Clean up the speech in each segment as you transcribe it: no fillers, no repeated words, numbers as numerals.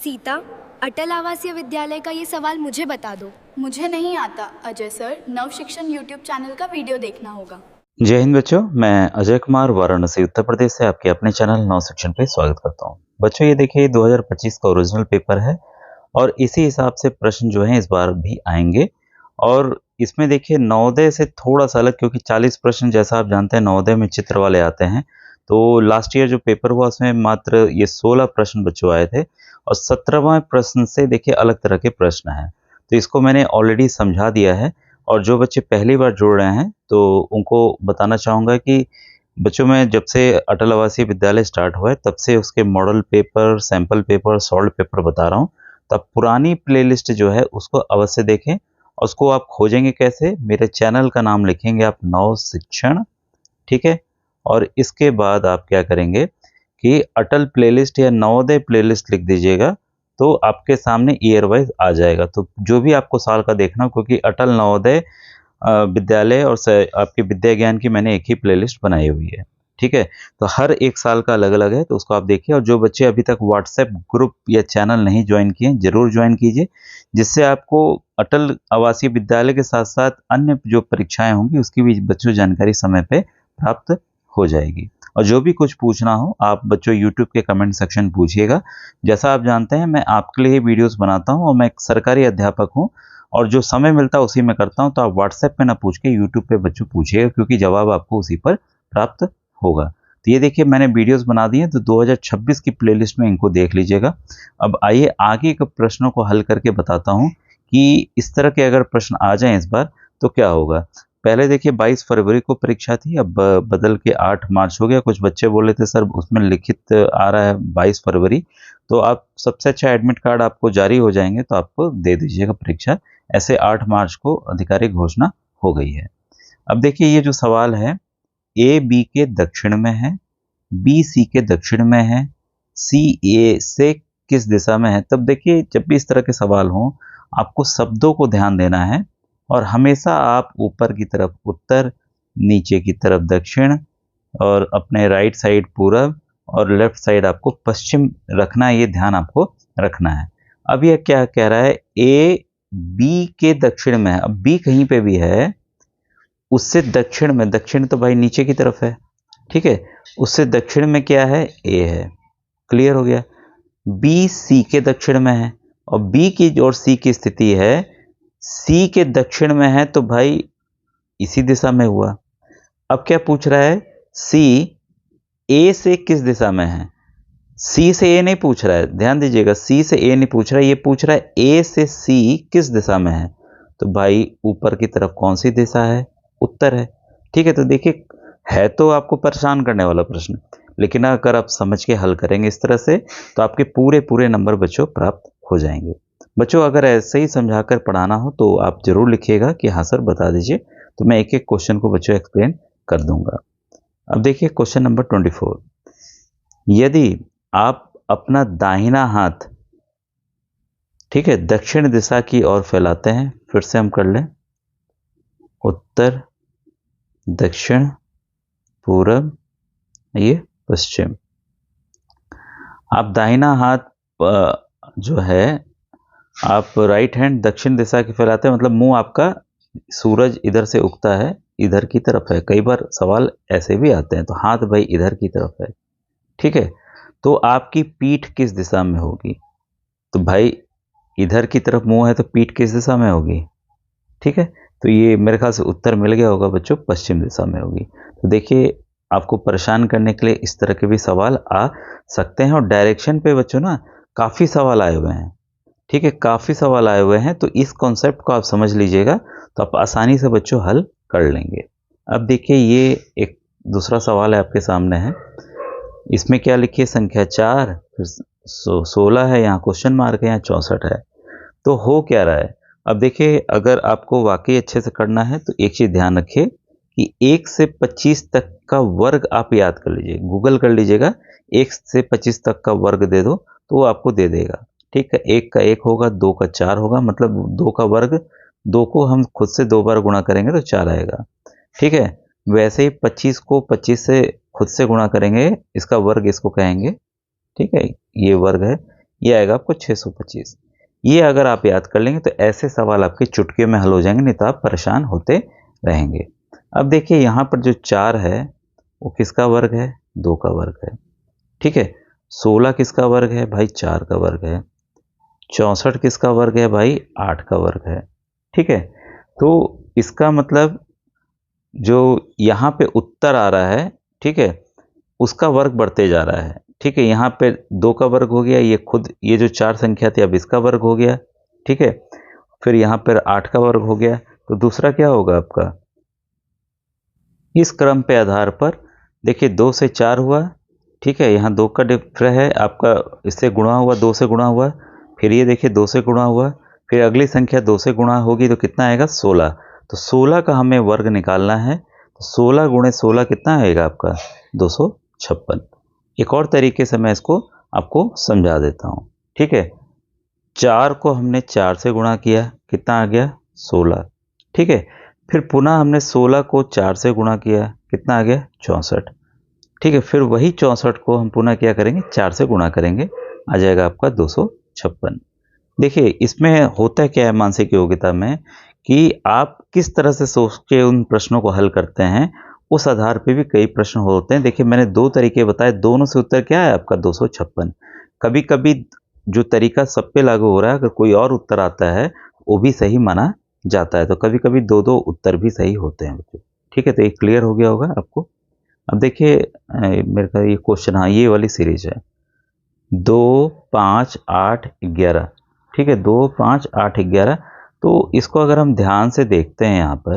सीता, अटल आवासीय विद्यालय का ये सवाल मुझे बता दो। मुझे नहीं आता अजय सर, नव शिक्षण यूट्यूब चैनल का वीडियो देखना होगा। जय हिंद बच्चों, मैं अजय कुमार वाराणसी उत्तर प्रदेश से आपके अपने चैनल नव शिक्षण पे स्वागत करता हूँ। बच्चों ये देखिए 2025 का ओरिजिनल पेपर है और इसी हिसाब से प्रश्न जो हैं इस बार भी आएंगे। और इसमें देखिए नवोदय से थोड़ा सा अलग, क्योंकि 40 प्रश्न जैसा आप जानते हैं नवोदय में चित्र वाले आते हैं। तो लास्ट ईयर जो पेपर हुआ उसमें मात्र ये 16 प्रश्न बच्चों आए थे और 17वां प्रश्न से देखिए अलग तरह के प्रश्न हैं। तो इसको मैंने ऑलरेडी समझा दिया है और जो बच्चे पहली बार जुड़ रहे हैं तो उनको बताना चाहूँगा कि बच्चों में जब से अटल आवासीय विद्यालय स्टार्ट हुआ है तब से उसके model paper, sample paper, solve paper बता रहा हूँ। तब पुरानी प्लेलिस्ट जो है उसको अवश्य देखें और उसको आप खोजेंगे कैसे, मेरे चैनल का नाम लिखेंगे आप नव शिक्षण, ठीक है। और इसके बाद आप क्या करेंगे कि अटल प्लेलिस्ट या नवोदय प्लेलिस्ट लिख दीजिएगा तो आपके सामने ईयर वाइज आ जाएगा। तो जो भी आपको साल का देखना हो, क्योंकि अटल नवोदय विद्यालय और आपके विद्या ज्ञान की मैंने एक ही प्लेलिस्ट बनाई हुई है, ठीक है। तो हर एक साल का अलग अलग है, तो उसको आप देखिए। और जो बच्चे अभी तक व्हाट्सएप ग्रुप या चैनल नहीं ज्वाइन किए जरूर ज्वाइन कीजिए, जिससे आपको अटल आवासीय विद्यालय के साथ साथ अन्य जो परीक्षाएं होंगी उसकी भी बच्चों जानकारी समय पे प्राप्त हो जाएगी। और जो भी कुछ पूछना हो आप बच्चों यूट्यूब के कमेंट सेक्शन पूछिएगा। जैसा आप जानते हैं मैं आपके लिए वीडियोस बनाता हूं और मैं एक सरकारी अध्यापक हूं और जो समय मिलता है उसी में करता हूं। तो आप व्हाट्सएप पे ना पूछ के यूट्यूब पे बच्चों पूछिएगा, क्योंकि जवाब आपको उसी पर प्राप्त होगा। तो ये देखिए मैंने वीडियोस बना दिए, तो 2026 की प्लेलिस्ट में इनको देख लीजिएगा। अब आइए आगे के प्रश्नों को हल करके बताता हूँ कि इस तरह के अगर प्रश्न आ जाएं इस बार तो क्या होगा। पहले देखिए 22 फरवरी को परीक्षा थी, अब बदल के 8 मार्च हो गया। कुछ बच्चे बोले थे सर उसमें लिखित आ रहा है 22 फरवरी, तो आप सबसे अच्छा एडमिट कार्ड आपको जारी हो जाएंगे तो आपको दे दीजिएगा परीक्षा। ऐसे 8 मार्च को आधिकारिक घोषणा हो गई है। अब देखिए ये जो सवाल है, ए बी के दक्षिण में है, बी सी के दक्षिण में है, सी ए से किस दिशा में है। तब देखिए जब भी इस तरह के सवाल हों आपको शब्दों को ध्यान देना है और हमेशा आप ऊपर की तरफ उत्तर, नीचे की तरफ दक्षिण और अपने राइट साइड पूरब और लेफ्ट साइड आपको पश्चिम रखना है, ये ध्यान आपको रखना है। अब यह क्या कह रहा है, ए बी के दक्षिण में है। अब बी कहीं पे भी है उससे दक्षिण में, दक्षिण तो भाई नीचे की तरफ है, ठीक है, उससे दक्षिण में क्या है, ए है। क्लियर हो गया। बी सी के दक्षिण में है और बी की और सी की स्थिति है सी के दक्षिण में है, तो भाई इसी दिशा में हुआ। अब क्या पूछ रहा है, सी ए से किस दिशा में है। सी से ए नहीं पूछ रहा है, ध्यान दीजिएगा, सी से ए नहीं पूछ रहा है, ये पूछ रहा है ए से सी किस दिशा में है। तो भाई ऊपर की तरफ कौन सी दिशा है, उत्तर है, ठीक है। तो देखिए है तो आपको परेशान करने वाला प्रश्न, लेकिन अगर आप समझ के हल करेंगे इस तरह से तो आपके पूरे पूरे नंबर बच्चों प्राप्त हो जाएंगे। बच्चों अगर ऐसे ही समझाकर पढ़ाना हो तो आप जरूर लिखिएगा कि हाँ सर बता दीजिए, तो मैं एक एक क्वेश्चन को बच्चों एक्सप्लेन कर दूंगा। अब देखिए क्वेश्चन नंबर 24, यदि आप अपना दाहिना हाथ, ठीक है, दक्षिण दिशा की ओर फैलाते हैं, फिर से हम कर लें, उत्तर, दक्षिण, पूरब, ये पश्चिम। आप दाहिना हाथ जो है आप राइट हैंड दक्षिण दिशा की फैलाते हैं, मतलब मुंह आपका सूरज इधर से उगता है, इधर की तरफ है। कई बार सवाल ऐसे भी आते हैं, तो हाथ भाई इधर की तरफ है, ठीक है। तो आपकी पीठ किस दिशा में होगी, तो भाई इधर की तरफ मुंह है तो पीठ किस दिशा में होगी, ठीक है। तो ये मेरे ख्याल से उत्तर मिल गया होगा बच्चों, पश्चिम दिशा में होगी। तो देखिए आपको परेशान करने के लिए इस तरह के भी सवाल आ सकते हैं और डायरेक्शन पे बच्चों ना काफ़ी सवाल आए हुए हैं, ठीक है, काफ़ी सवाल आए हुए हैं। तो इस कॉन्सेप्ट को आप समझ लीजिएगा तो आप आसानी से बच्चों हल कर लेंगे। अब देखिए ये एक दूसरा सवाल है आपके सामने है, इसमें क्या लिखिए, संख्या 4, फिर 16 है, यहाँ क्वेश्चन मार्क है, यहाँ 64 है। तो हो क्या रहा है। अब देखिए अगर आपको वाकई अच्छे से करना है तो एक चीज़ ध्यान रखिए कि 1 से 25 तक का वर्ग आप याद कर लीजिए, गूगल कर लीजिएगा, 1 से 25 तक का वर्ग दे दो तो वो आपको दे देगा, ठीक है। 1 का 1 होगा, 2 का 4 होगा, मतलब 2 का वर्ग, 2 को हम खुद से 2 बार गुणा करेंगे तो 4 आएगा, ठीक है। वैसे ही 25 को 25 से खुद से गुणा करेंगे, इसका वर्ग इसको कहेंगे, ठीक है, ये वर्ग है। ये आएगा आपको 625। ये अगर आप याद कर लेंगे तो ऐसे सवाल आपके चुटकियों में हल हो जाएंगे, नहीं तो आप परेशान होते रहेंगे। अब देखिए यहाँ पर जो 4 है वो किसका वर्ग है? 2 का वर्ग है। ठीक है, 16 किसका वर्ग है भाई? 4 का वर्ग है। 64 किसका वर्ग है भाई? 8 का वर्ग है। ठीक है, तो इसका मतलब जो यहाँ पे उत्तर आ रहा है, ठीक है, उसका वर्ग बढ़ते जा रहा है। ठीक है, यहाँ पे 2 का वर्ग हो गया, ये खुद ये जो 4 संख्या थी अब इसका वर्ग हो गया। ठीक है, फिर यहाँ पर 8 का वर्ग हो गया, तो दूसरा क्या होगा आपका? इस क्रम पे आधार पर देखिए 2 से 4 हुआ। ठीक है, यहाँ 2 का डिफरेंस है आपका, इससे गुणा हुआ, 2 से गुणा हुआ, फिर ये देखिए 2 से गुणा हुआ, फिर अगली संख्या 2 से गुणा होगी तो कितना आएगा? 16। तो 16 का हमें वर्ग निकालना है, तो 16 गुणे 16 कितना आएगा आपका? 256। एक और तरीके से मैं इसको आपको समझा देता हूँ। ठीक है, 4 को हमने 4 से गुणा किया, कितना आ गया? 16। ठीक है, फिर पुनः हमने 16 को 4 से गुणा किया, कितना आ गया? 64। ठीक है, फिर वही 64 को हम पुनः क्या करेंगे? 4 से गुणा करेंगे, आ जाएगा आपका 256। देखिए इसमें होता क्या है मानसिक योग्यता में कि आप किस तरह से सोच के उन प्रश्नों को हल करते हैं, उस आधार पे भी कई प्रश्न होते हैं। देखिए मैंने 2 तरीके बताए, दोनों से उत्तर क्या है आपका? 256। कभी कभी जो तरीका सब पे लागू हो रहा है, अगर कोई और उत्तर आता है वो भी सही माना जाता है, तो कभी कभी 2-2 उत्तर भी सही होते हैं बच्चों। ठीक है, तो ये क्लियर हो गया होगा आपको। अब देखिए मेरे का ये क्वेश्चन, हाँ ये वाली सीरीज है 2, 5, 8, 11। ठीक है, 2, 5, 8, 11। तो इसको अगर हम ध्यान से देखते हैं यहाँ पर,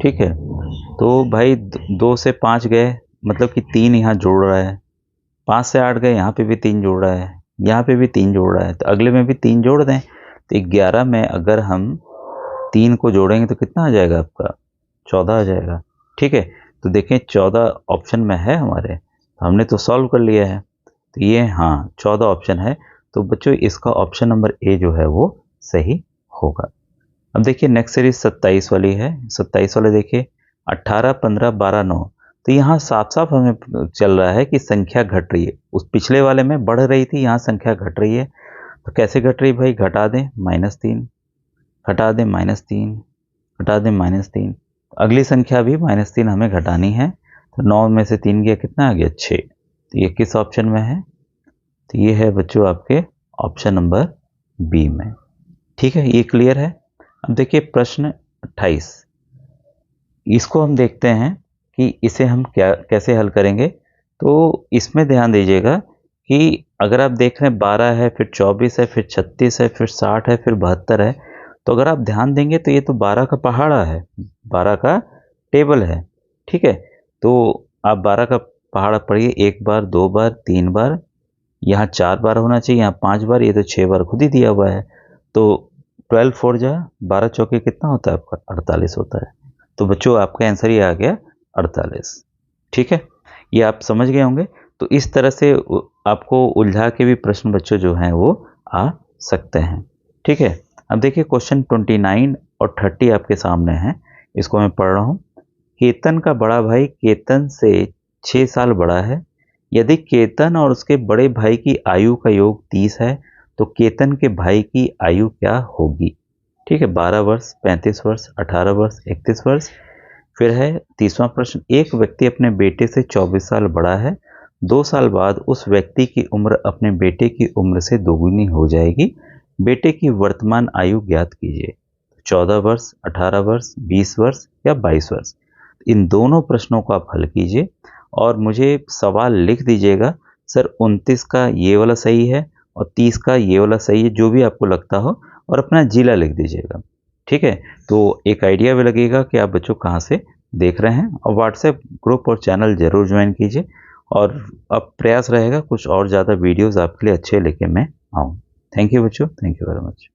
ठीक है, तो भाई 2 से 5 गए, मतलब कि 3 यहाँ जोड़ रहा है, 5 से 8 गए, यहाँ पे भी 3 जोड़ रहा है, यहाँ पे भी 3 जोड़ रहा है, तो अगले में भी 3 जोड़ दें, तो 11 में अगर हम 3 को जोड़ेंगे तो कितना आ जाएगा आपका? 14 आ जाएगा। ठीक है, तो देखें 14 ऑप्शन में है हमारे, तो हमने तो सॉल्व कर लिया है, तो ये हाँ 14 ऑप्शन है, तो बच्चों इसका ऑप्शन नंबर ए जो है वो सही होगा। अब देखिए नेक्स्ट सीरीज 27 वाली है। 27 वाले देखिए 18, 15, 12, 9। तो यहाँ साफ साफ हमें चल रहा है कि संख्या घट रही है, उस पिछले वाले में बढ़ रही थी, यहाँ संख्या घट रही है। तो कैसे घट रही भाई? घटा दें -3, घटा दें -3, घटा दें -3, अगली संख्या भी -3 हमें घटानी है। तो 9 में से 3 गया, कितना आ गया? 6। तो ये किस ऑप्शन में है? तो ये है बच्चों आपके ऑप्शन नंबर बी में। ठीक है, ये क्लियर है। अब देखिए प्रश्न 28, इसको हम देखते हैं कि इसे हम कैसे हल करेंगे। तो इसमें ध्यान दीजिएगा कि अगर आप देख रहे हैं 12 है, फिर 24 है, फिर 36 है, फिर 60 है, फिर 72 है, तो अगर आप ध्यान देंगे तो ये तो 12 का पहाड़ा है, 12 का टेबल है। ठीक है, तो आप 12 का पहाड़ा पढ़िए, 1 बार, 2 बार, 3 बार, यहाँ 4 बार होना चाहिए, यहाँ 5 बार, ये तो 6 बार खुद ही दिया हुआ है। तो 12 4 जा 12 चौके कितना होता है आपका? 48 होता है। तो बच्चों आपका आंसर ये आ गया 48। ठीक है, ये आप समझ गए होंगे। तो इस तरह से आपको उलझा के भी प्रश्न बच्चों जो हैं वो आ सकते हैं। ठीक है, अब देखिए क्वेश्चन 29 और 30 आपके सामने हैं, इसको मैं पढ़ रहा हूँ। केतन का बड़ा भाई केतन से 6 साल बड़ा है। यदि केतन और उसके बड़े भाई की आयु का योग 30 है, तो केतन के भाई की आयु क्या होगी? ठीक है, 12 वर्ष, 35 वर्ष, 18 वर्ष, 31 वर्ष। फिर है 30वां प्रश्न, एक व्यक्ति अपने बेटे से 24 साल बड़ा है। 2 साल बाद उस व्यक्ति की उम्र अपने बेटे की उम्र से दोगुनी हो जाएगी। बेटे की वर्तमान आयु ज्ञात कीजिए। 14 वर्ष, 18 वर्ष, 20 वर्ष या 22 वर्ष। इन दोनों प्रश्नों को आप हल कीजिए और मुझे सवाल लिख दीजिएगा, सर 29 का ये वाला सही है और 30 का ये वाला सही है, जो भी आपको लगता हो, और अपना जिला लिख दीजिएगा। ठीक है, तो एक आइडिया भी लगेगा कि आप बच्चों कहाँ से देख रहे हैं। और व्हाट्सएप ग्रुप और चैनल जरूर ज्वाइन कीजिए, और अब प्रयास रहेगा कुछ और ज़्यादा वीडियोज़ आपके लिए अच्छे लेके मैं आऊँ। थैंक यू बच्चों, थैंक यू वेरी मच।